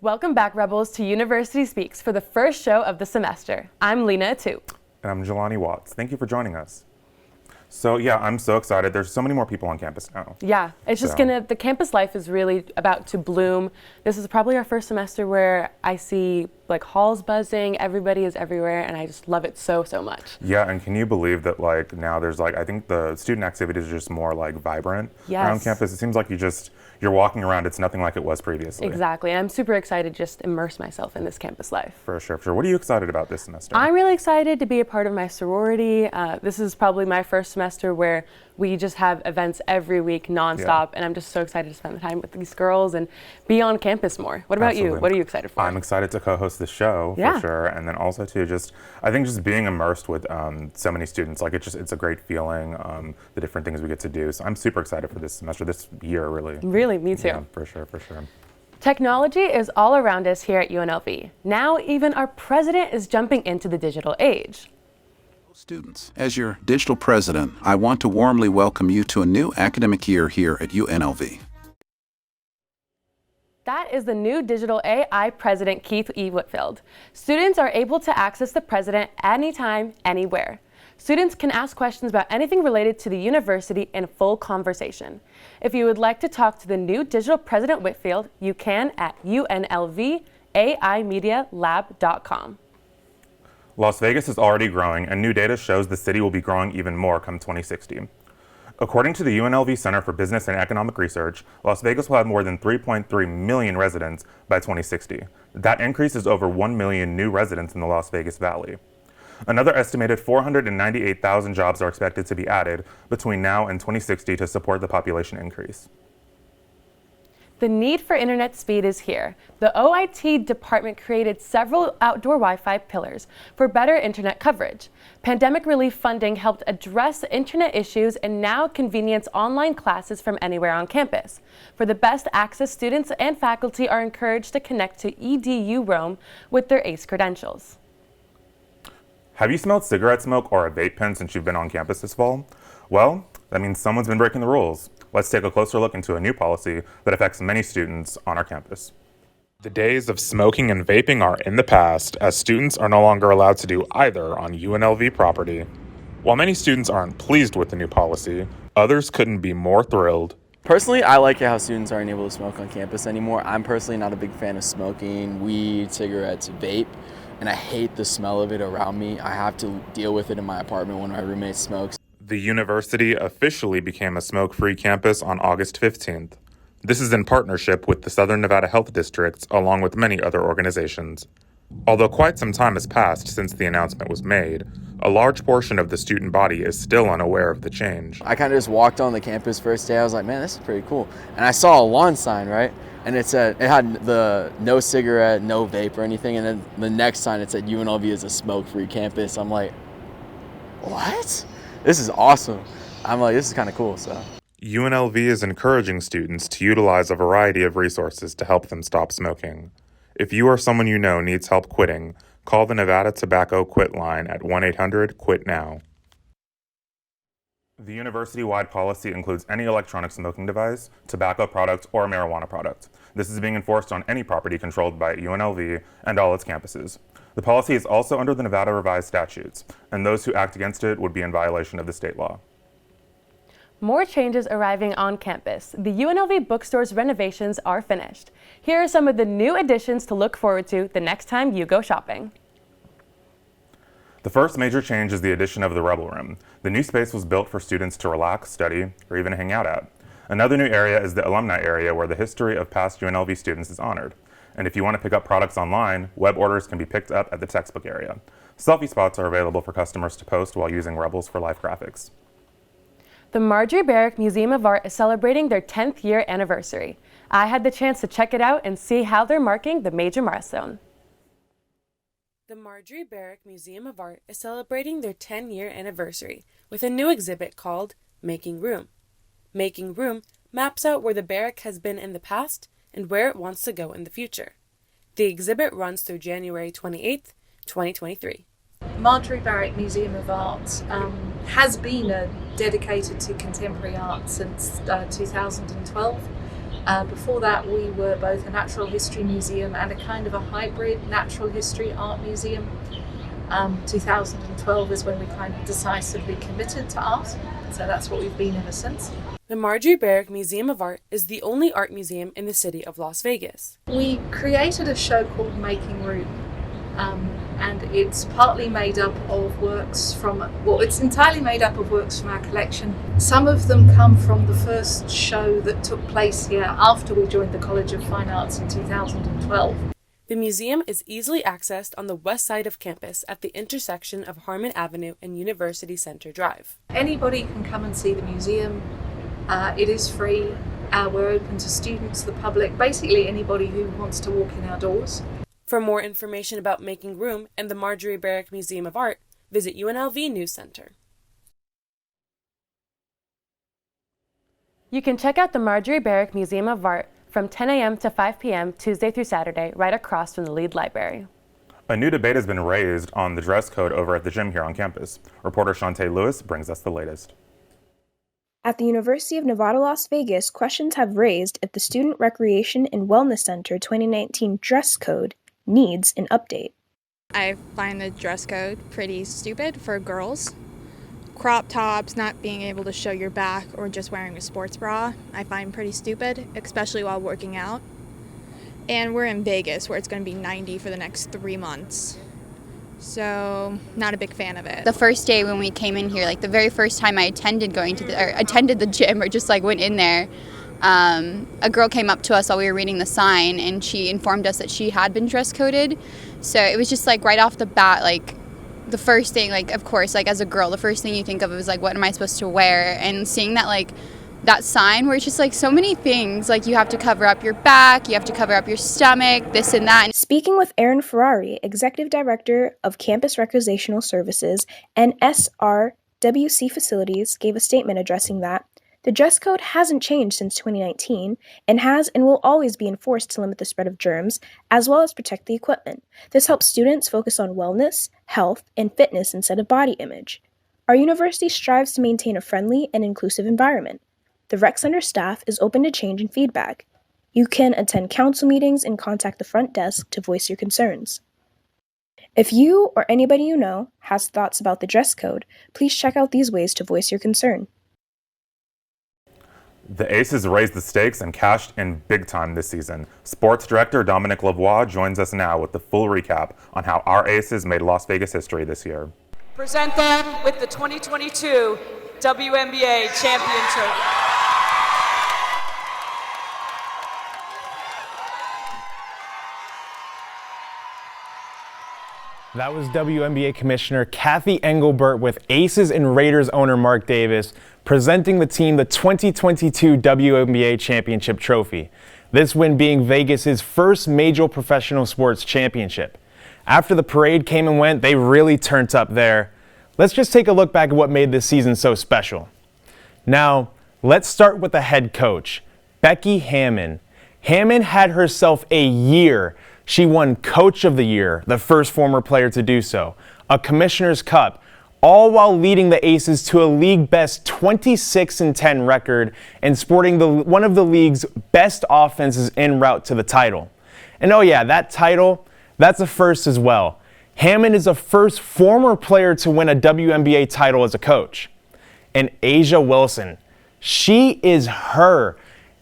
Welcome back, Rebels, to University Speaks for the first show of the semester. I'm Lena Atu. And I'm Jelani Watts. Thank you for joining us. So yeah, I'm so excited. There's so many more people on campus now. Yeah, it's just the campus life is really about to bloom. This is probably our first semester where I see like halls buzzing, everybody is everywhere, and I just love it so much. Yeah, and can you believe that like now there's like, I think the student activities are just more like vibrant around campus. It seems like you're walking around, it's nothing like it was previously. Exactly, and I'm super excited to just immerse myself in this campus life. For sure. What are you excited about this semester? I'm really excited to be a part of my sorority. This is probably my first semester where we just have events every week nonstop, and I'm just so excited to spend the time with these girls and be on campus more. What about you? What are you excited for? I'm excited to co-host the show for sure, and then also to I think just being immersed with so many students, like it's a great feeling, the different things we get to do. So I'm super excited for this semester, this year really. Really, me too. Yeah, for sure. Technology is all around us here at UNLV. Now even our president is jumping into the digital age. Students, as your digital president, I want to warmly welcome you to a new academic year here at UNLV. That is the new digital AI president, Keith E. Whitfield. Students are able to access the president anytime, anywhere. Students can ask questions about anything related to the university in full conversation. If you would like to talk to the new digital president Whitfield, you can at unlvaimedialab.com. Las Vegas is already growing, and new data shows the city will be growing even more come 2060. According to the UNLV Center for Business and Economic Research, Las Vegas will have more than 3.3 million residents by 2060. That increase is over 1 million new residents in the Las Vegas Valley. Another estimated 498,000 jobs are expected to be added between now and 2060 to support the population increase. The need for internet speed is here. The OIT department created several outdoor Wi-Fi pillars for better internet coverage. Pandemic relief funding helped address internet issues and now convenience online classes from anywhere on campus. For the best access, students and faculty are encouraged to connect to EDU Roam with their ACE credentials. Have you smelled cigarette smoke or a vape pen since you've been on campus this fall? Well, that means someone's been breaking the rules. Let's take a closer look into a new policy that affects many students on our campus. The days of smoking and vaping are in the past, as students are no longer allowed to do either on UNLV property. While many students aren't pleased with the new policy, others couldn't be more thrilled. Personally, I like it how students aren't able to smoke on campus anymore. I'm personally not a big fan of smoking, weed, cigarettes, vape, and I hate the smell of it around me. I have to deal with it in my apartment when my roommate smokes. The university officially became a smoke-free campus on August 15th. This is in partnership with the Southern Nevada Health Districts, along with many other organizations. Although quite some time has passed since the announcement was made, a large portion of the student body is still unaware of the change. I kind of just walked on the campus first day. I was like, man, this is pretty cool. And I saw a lawn sign, right? And it had the no cigarette, no vape or anything. And then the next sign, it said UNLV is a smoke-free campus. I'm like, what? This is awesome. I'm like, this is kind of cool. So UNLV is encouraging students to utilize a variety of resources to help them stop smoking. If you or someone you know needs help quitting, call the Nevada Tobacco Quit line at 1-800-QUIT-NOW. The university-wide policy includes any electronic smoking device, tobacco product, or marijuana product. This is being enforced on any property controlled by UNLV and all its campuses. The policy is also under the Nevada Revised Statutes, and those who act against it would be in violation of the state law. More changes arriving on campus. The UNLV bookstore's renovations are finished. Here are some of the new additions to look forward to the next time you go shopping. The first major change is the addition of the Rebel Room. The new space was built for students to relax, study, or even hang out at. Another new area is the alumni area, where the history of past UNLV students is honored. And if you want to pick up products online, web orders can be picked up at the textbook area. Selfie spots are available for customers to post while using Rebels for Life graphics. The Marjorie Barrick Museum of Art is celebrating their 10th year anniversary. I had the chance to check it out and see how they're marking the major milestone. The Marjorie Barrick Museum of Art is celebrating their 10-year anniversary with a new exhibit called Making Room. Making Room maps out where the Barrick has been in the past and where it wants to go in the future. The exhibit runs through January 28th, 2023. Marjorie Barrick Museum of Art has been dedicated to contemporary art since 2012. Before that, we were both a natural history museum and a kind of a hybrid natural history art museum. 2012 is when we kind of decisively committed to art, so that's what we've been ever since. The Marjorie Barrick Museum of Art is the only art museum in the city of Las Vegas. We created a show called Making Room, and it's partly made up of works it's entirely made up of works from our collection. Some of them come from the first show that took place here after we joined the College of Fine Arts in 2012. The museum is easily accessed on the west side of campus at the intersection of Harmon Avenue and University Center Drive. Anybody can come and see the museum. It is free. We're open to students, the public, basically anybody who wants to walk in our doors. For more information about Making Room and the Marjorie Barrick Museum of Art, visit UNLV News Center. You can check out the Marjorie Barrick Museum of Art from 10 a.m. to 5 p.m. Tuesday through Saturday, right across from the Lead Library. A new debate has been raised on the dress code over at the gym here on campus. Reporter Shantae Lewis brings us the latest. At the University of Nevada, Las Vegas, questions have raised if the Student Recreation and Wellness Center 2019 dress code needs an update. I find the dress code pretty stupid for girls. Crop tops, not being able to show your back, or just wearing a sports bra, I find pretty stupid, especially while working out. And we're in Vegas, where it's going to be 90 for the next 3 months. So, not a big fan of it. The first day when we came in here, like the very first time I attended the gym or just like went in there, a girl came up to us while we were reading the sign and she informed us that she had been dress coded. So it was just like right off the bat, like the first thing, like of course, like as a girl, the first thing you think of is like, what am I supposed to wear? And seeing that like that sign where it's just like so many things, like you have to cover up your back, you have to cover up your stomach, this and that. Speaking with Erin Ferrari, Executive Director of Campus Recreational Services and SRWC Facilities, gave a statement addressing that the dress code hasn't changed since 2019 and has and will always be enforced to limit the spread of germs as well as protect the equipment. This helps students focus on wellness, health, and fitness instead of body image. Our university strives to maintain a friendly and inclusive environment. The Rec Center staff is open to change and feedback. You can attend council meetings and contact the front desk to voice your concerns. If you or anybody you know has thoughts about the dress code, please check out these ways to voice your concern. The Aces raised the stakes and cashed in big time this season. Sports Director Dominic Lavoie joins us now with the full recap on how our Aces made Las Vegas history this year. Present them with the 2022 WNBA Champion Trophy. That was WNBA Commissioner Kathy Engelbert with Aces and Raiders owner Mark Davis presenting the team the 2022 WNBA Championship Trophy. This win being Vegas's first major professional sports championship. After the parade came and went, they really turned up there. Let's just take a look back at what made this season so special. Now, let's start with the head coach, Becky Hammon. Hammon had herself a year. She won Coach of the Year, the first former player to do so, a Commissioner's Cup, all while leading the Aces to a league-best 26-10 record and sporting one of the league's best offenses en route to the title. And oh yeah, that title, that's a first as well. Hammon is the first former player to win a WNBA title as a coach. And Asia Wilson, she is her.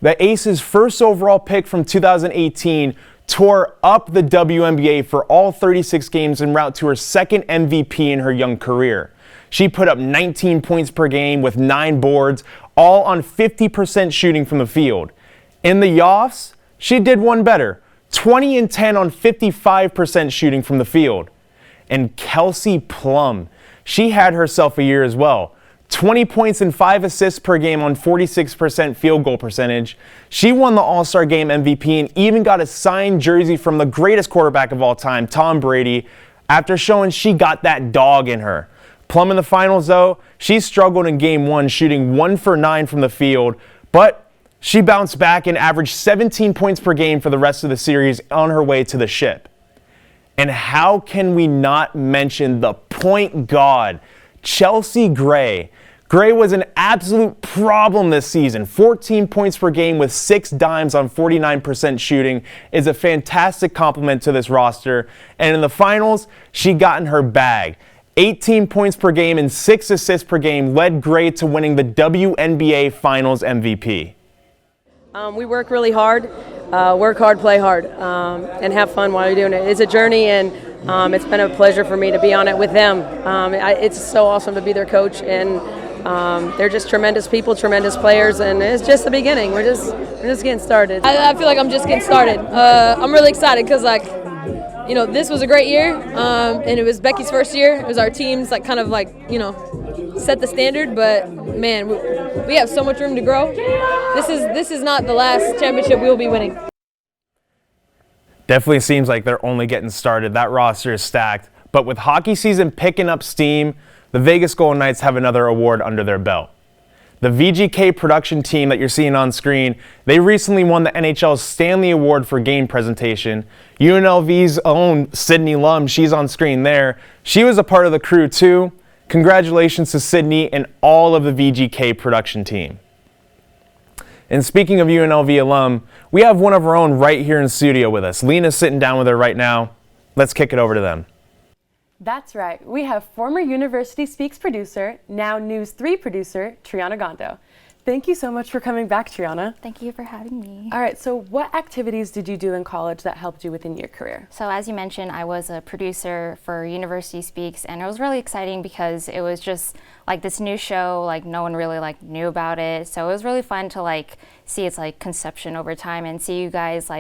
The Aces' first overall pick from 2018 tore up the WNBA for all 36 games en route to her second MVP in her young career. She put up 19 points per game with 9 boards, all on 50% shooting from the field. In the offs, she did one better, 20 and 10 on 55% shooting from the field. And Kelsey Plum, she had herself a year as well. 20 points and 5 assists per game on 46% field goal percentage. She won the All-Star Game MVP and even got a signed jersey from the greatest quarterback of all time, Tom Brady, after showing she got that dog in her. Plum in the finals, though, she struggled in Game 1, shooting 1 for 9 from the field, but she bounced back and averaged 17 points per game for the rest of the series on her way to the ship. And how can we not mention the point guard, Chelsea Gray? Gray was an absolute problem this season. 14 points per game with 6 dimes on 49% shooting is a fantastic compliment to this roster. And in the finals, she got in her bag. 18 points per game and 6 assists per game led Gray to winning the WNBA Finals MVP. We work really hard, play hard, and have fun while you're doing it. It's a journey, and it's been a pleasure for me to be on it with them. It's so awesome to be their coach, and they're just tremendous people, tremendous players, and it's just the beginning. We're just getting started. I feel like I'm just getting started. I'm really excited because, this was a great year, and it was Becky's first year. It was our team's set the standard, but man, we have so much room to grow. This is not the last championship we will be winning. Definitely seems like they're only getting started. That roster is stacked. But with hockey season picking up steam, the Vegas Golden Knights have another award under their belt. The VGK production team that you're seeing on screen, they recently won the NHL's Stanley Award for game presentation. UNLV's own Sydney Lum, she's on screen there. She was a part of the crew too. Congratulations to Sydney and all of the VGK production team. And speaking of UNLV alum, we have one of our own right here in studio with us. Lena's sitting down with her right now. Let's kick it over to them. That's right. We have former University Speaks producer, now News 3 producer, Triana Gondo. Thank you so much for coming back, Triana. Thank you for having me. All right, so what activities did you do in college that helped you within your career? So as you mentioned, I was a producer for University Speaks, and it was really exciting because it was just like this new show, like no one really knew about it. So it was really fun to see its conception over time and see you guys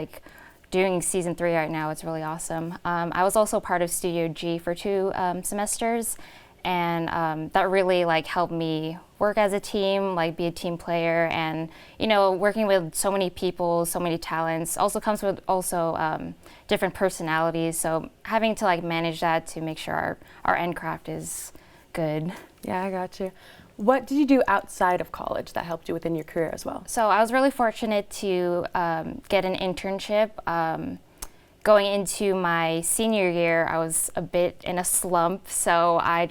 doing season 3 right now. It's really awesome. I was also part of Studio G for 2 semesters, and that really helped me work as a team, be a team player, and working with so many people, so many talents also comes with different personalities. So having to manage that to make sure our end craft is good. Yeah, I got you. What did you do outside of college that helped you within your career as well? So I was really fortunate to get an internship. Going into my senior year, I was a bit in a slump, so I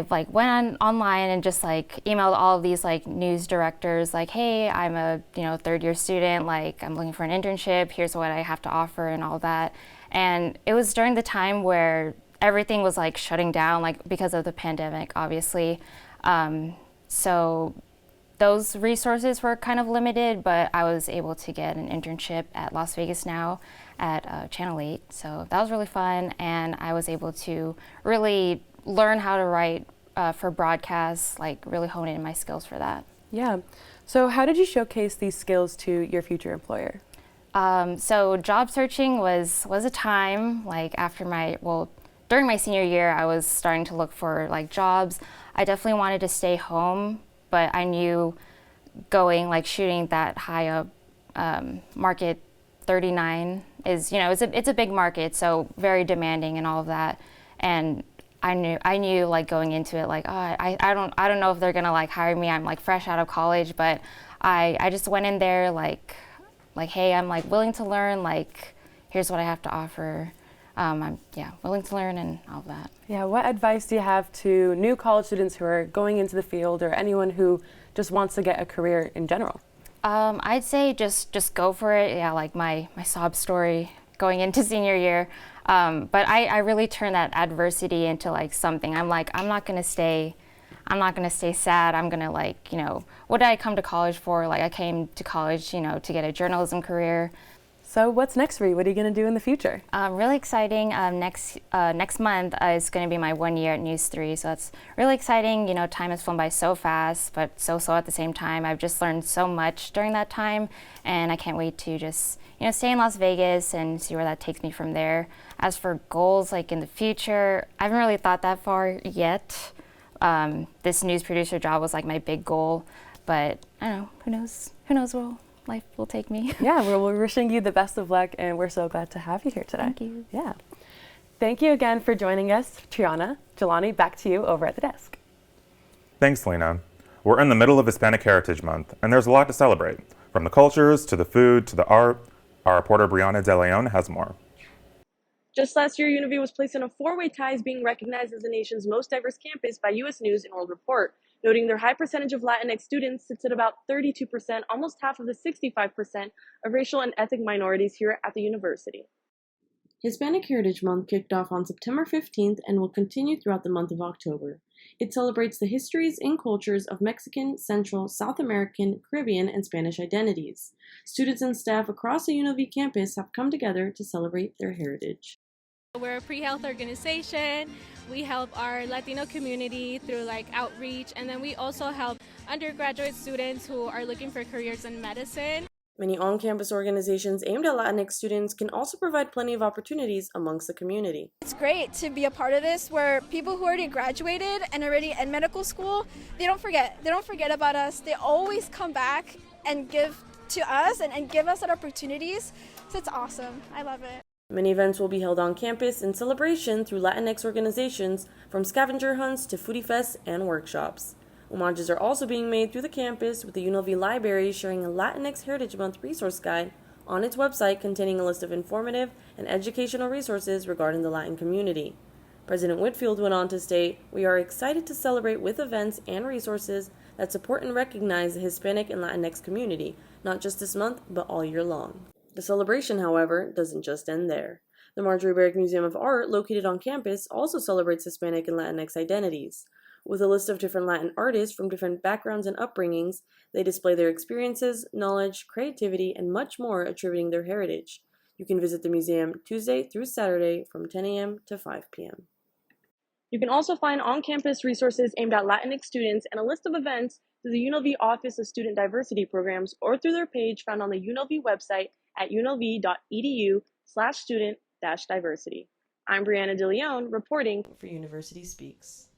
went online and just emailed all of these news directors hey, I'm a third year student, I'm looking for an internship, here's what I have to offer and all that. And it was during the time where everything was shutting down because of the pandemic, obviously. So those resources were kind of limited, but I was able to get an internship at Las Vegas Now at Channel 8. So that was really fun, and I was able to really learn how to write for broadcasts, really hone in my skills for that. Yeah. So how did you showcase these skills to your future employer? So job searching was a time, during my senior year, I was starting to look for jobs. I definitely wanted to stay home, but I knew going shooting that high up market 39 is it's a big market, so very demanding and all of that. And I knew going into it I don't know if they're gonna hire me. I'm fresh out of college, but I just went in there hey, I'm willing to learn. Here's what I have to offer. I'm willing to learn and all of that. Yeah, what advice do you have to new college students who are going into the field, or anyone who just wants to get a career in general? I'd say just go for it. Yeah, my sob story going into senior year. But I really turned that adversity into something. I'm not gonna stay sad. I'm gonna what did I come to college for? I came to college, to get a journalism career. So what's next for you? What are you going to do in the future? Really exciting. Next month is going to be my 1 year at News 3, so that's really exciting. Time has flown by so fast, but so slow at the same time. I've just learned so much during that time, and I can't wait to just stay in Las Vegas and see where that takes me from there. As for goals in the future, I haven't really thought that far yet. This news producer job was my big goal, but I don't know. Who knows? Who knows where life will take me. Yeah, we're wishing you the best of luck, and we're so glad to have you here today. Thank you. Yeah. Thank you again for joining us, Triana. Jelani, back to you over at the desk. Thanks, Lena. We're in the middle of Hispanic Heritage Month, and there's a lot to celebrate. From the cultures to the food to the art, our reporter Brianna De Leon has more. Just last year, UNLV was placed in a four-way tie as being recognized as the nation's most diverse campus by U.S. News and World Report, noting their high percentage of Latinx students sits at about 32%, almost half of the 65% of racial and ethnic minorities here at the university. Hispanic Heritage Month kicked off on September 15th and will continue throughout the month of October. It celebrates the histories and cultures of Mexican, Central, South American, Caribbean, and Spanish identities. Students and staff across the UNLV campus have come together to celebrate their heritage. We're a pre-health organization. We help our Latino community through outreach, and then we also help undergraduate students who are looking for careers in medicine. Many on-campus organizations aimed at Latinx students can also provide plenty of opportunities amongst the community. It's great to be a part of this where people who already graduated and already in medical school, they don't forget about us. They always come back and give to us and give us opportunities. So it's awesome. I love it. Many events will be held on campus in celebration through Latinx organizations, from scavenger hunts to foodie fests and workshops. Homages are also being made through the campus, with the UNLV Library sharing a Latinx Heritage Month resource guide on its website containing a list of informative and educational resources regarding the Latin community. President Whitfield went on to state, "We are excited to celebrate with events and resources that support and recognize the Hispanic and Latinx community, not just this month, but all year long." The celebration, however, doesn't just end there. The Marjorie Barrick Museum of Art, located on campus, also celebrates Hispanic and Latinx identities. With a list of different Latin artists from different backgrounds and upbringings, they display their experiences, knowledge, creativity, and much more, attributing their heritage. You can visit the museum Tuesday through Saturday from 10 a.m. to 5 p.m. You can also find on-campus resources aimed at Latinx students and a list of events through the UNLV Office of Student Diversity Programs or through their page found on the UNLV website at unlv.edu/student-diversity. I'm Brianna DeLeon, reporting for University Speaks.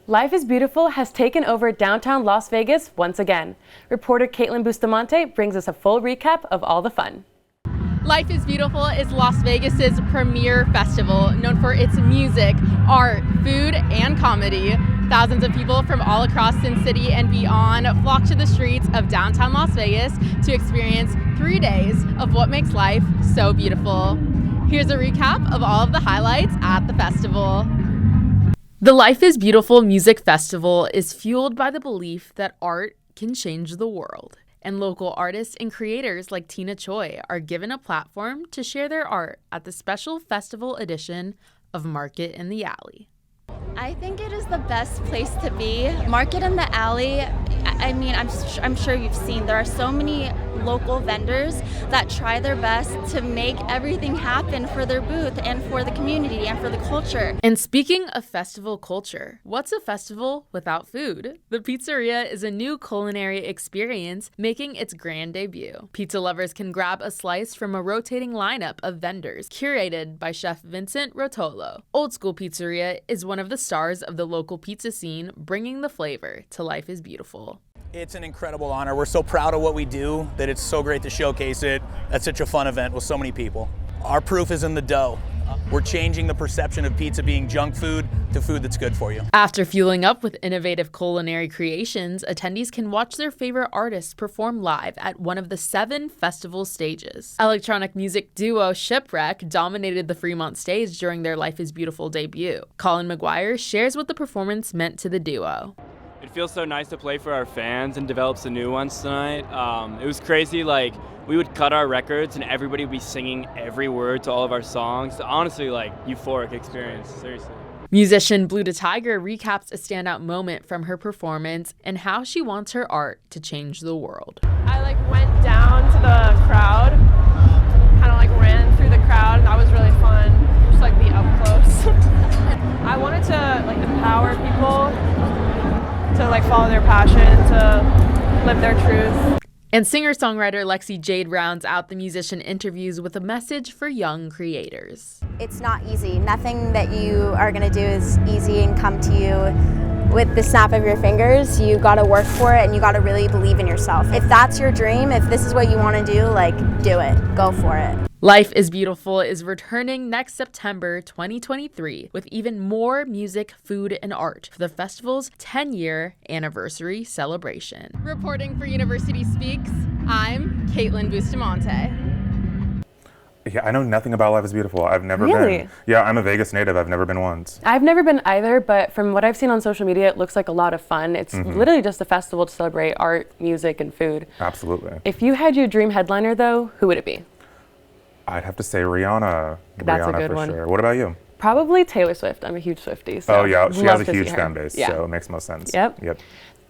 Life is Beautiful has taken over downtown Las Vegas once again. Reporter Caitlin Bustamante brings us a full recap of all the fun. Life is Beautiful is Las Vegas's premier festival, known for its music, art, food, and comedy. Thousands of people from all across Sin City and beyond flock to the streets of downtown Las Vegas to experience 3 days of what makes life so beautiful. Here's a recap of all of the highlights at the festival. The Life is Beautiful Music Festival is fueled by the belief that art can change the world, and local artists and creators like Tina Choi are given a platform to share their art at the special festival edition of Market in the Alley. I think it is the best place to be. Market in the Alley, I mean, I'm sure you've seen, there are so many local vendors that try their best to make everything happen for their booth and for the community and for the culture. And speaking of festival culture, what's a festival without food? The Pizzeria is a new culinary experience making its grand debut. Pizza lovers can grab a slice from a rotating lineup of vendors curated by Chef Vincent Rotolo. Old School Pizzeria is one of the stars of the local pizza scene, bringing the flavor to Life is Beautiful. It's an incredible honor. We're so proud of what we do that it's so great to showcase it at such a fun event with so many people. Our proof is in the dough. We're changing the perception of pizza being junk food to food that's good for you. After fueling up with innovative culinary creations, attendees can watch their favorite artists perform live at one of the 7 festival stages. Electronic music duo Shipwreck dominated the Fremont stage during their Life is Beautiful debut. Colin McGuire shares what the performance meant to the duo. It feels so nice to play for our fans and develop some new ones tonight. It was crazy, we would cut our records and everybody would be singing every word to all of our songs. Honestly, euphoric experience, seriously. Musician Blue the Tiger recaps a standout moment from her performance and how she wants her art to change the world. I went down to the crowd, kind of ran through the crowd, and that was really fun, just be up close. I wanted to empower people to follow their passion, to live their truth. And singer-songwriter Lexi Jade rounds out the musician interviews with a message for young creators. It's not easy. Nothing that you are going to do is easy and come to you with the snap of your fingers. You got to work for it and you got to really believe in yourself. If that's your dream, if this is what you want to do, do it. Go for it. Life is Beautiful is returning next September 2023 with even more music, food, and art for the festival's 10-year anniversary celebration. Reporting for University Speaks, I'm Caitlin Bustamante. Yeah, I know nothing about Life is Beautiful. I've never Really? been. Yeah, I'm a Vegas native. I've never been once. I've never been either, but from what I've seen on social media, it looks like a lot of fun. It's literally just a festival to celebrate art, music, and food. Absolutely. If you had your dream headliner, though, who would it be? I'd have to say Rihanna. That's a Rihanna good for one. sure. What about you? Probably Taylor Swift. I'm a huge Swiftie. So Oh yeah, she love has a to see huge her. fan base, Yeah. so it makes most sense. Yep. Yep.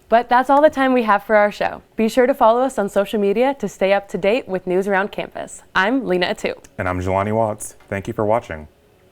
But that's all the time we have for our show. Be sure to follow us on social media to stay up to date with news around campus. I'm Lena Atu. And I'm Jelani Watts. Thank you for watching.